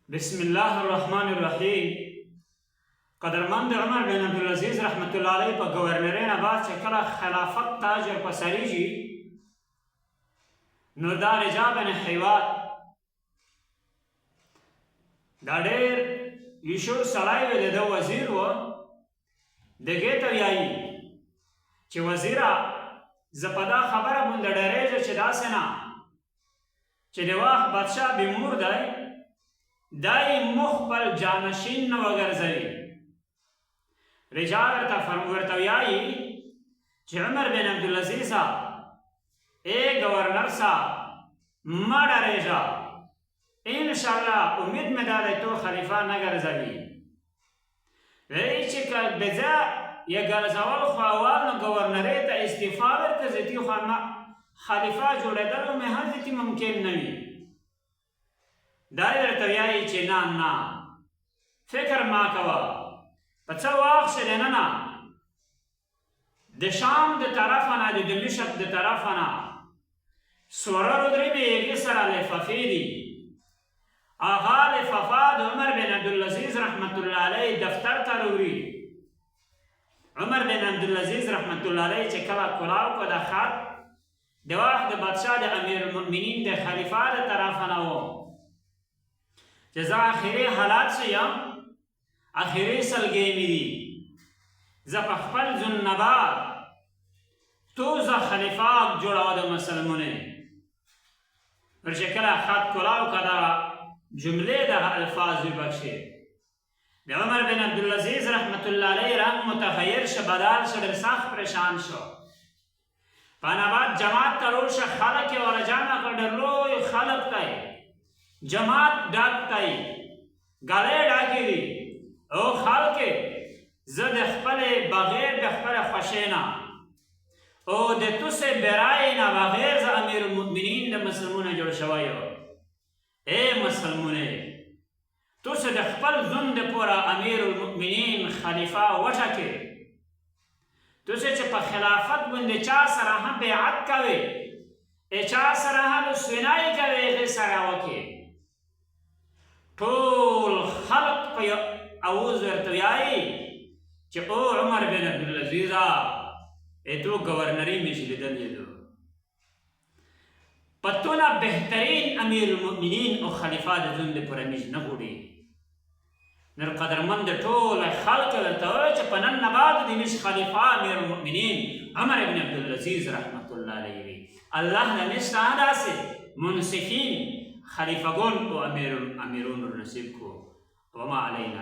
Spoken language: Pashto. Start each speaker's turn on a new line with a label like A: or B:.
A: بسم الله الرحمن الرحیم. قدرمند عمر بن عبدالعزیز رحمت الله علیه په گورنرۍ نه بعد چې کله خلافت تاج ورپسریږي نو دا رجاء بن حیوات دا ډېر یشور سړی و، د ده وزیر و. دګې ته وایي چې وزیره زه په دا خبره باندې ډارېږم چې داسې نه چې د وخت بادشاه بیمور دی دای مخ خپل جانشین نه وګرځوي. رجاء ورته وایي چې عمر بن عبدالعزیز ای گورنر صاحب مه ډارېږه، انشاءالله امید مې دا دی تو خلیفه نه ګرځوي. وایي چې که به زه یې ګرځول خو اول نو گورنرۍ ته استعفا ورکړه، ځتي خو خلیفه جوړېدل مې هم ځتي ممکن نه وي. دا یې درته وایي چې نه فکر ما کوه، په څه وخت چې دی نه د شام د طرفه نه د دمشق د طرفه نه سوره درې هغې سره لفافې دي. هغه لفافه د عمر بن عبدالعزیز رحمت الله علیه دفتر ته راوړي. عمر بن عبدالعزیز رحمت الله علیه چې کله کلاو کړه د خط د وخت د بادشاه د امیر المؤمنین د خلیفه د طرفه نه و چې زه آخري حالات څه یم، آخري سلګۍ مې دي، زه په خپل ذوالنبات تو زه خلیفه جوړوه د مسلمانۍ. پر چې کله خط کلاو که دا جملې دغه الفاظ وبخښې د عمر بن عبدالعزیز رحمت الله علیه رنګ متغیر شه، بدل شه، ډېر سخت پریشان شو. په نبات جماعت ته روړ شه، خلک یې ورجمع کړ، ډېر لوی خلک دی، جماعت ډک دی، ګلۍ ډکې دي او خلک زه د خپلې بغیر د خپلې خوښۍ نه او د توسې برای نه بغیر زه امیر المؤمنین د مسلمونه جوړ شوی یم. ای مسلمونې توسې د خپل ژوند دپاره امیر المؤمنین خلیفه وټاکې، توسې چې په خلافت باندې چا سره هم بیعت کوې، چا سره هم سوینایي کوې، هغې سره وکړې. ټول خلق په اواز ورته وایي چې او عمر بن عبدالعزیز تو گورنرۍ مې چې لیدلې ده، په تونه بهترین امیر المؤمنین او خلیفه د ژوند دپاره مې نه غواړي. نر قدرمند ټول خلق ورته وایي چې په نن نه بعد د مش خلیفه امیر المؤمنین عمر بن عبدالعزیز رحمت الله علیه وي. الله نه نشته داسې منصفین خلیفگان و امیرون رو نصیب کو. وما علینا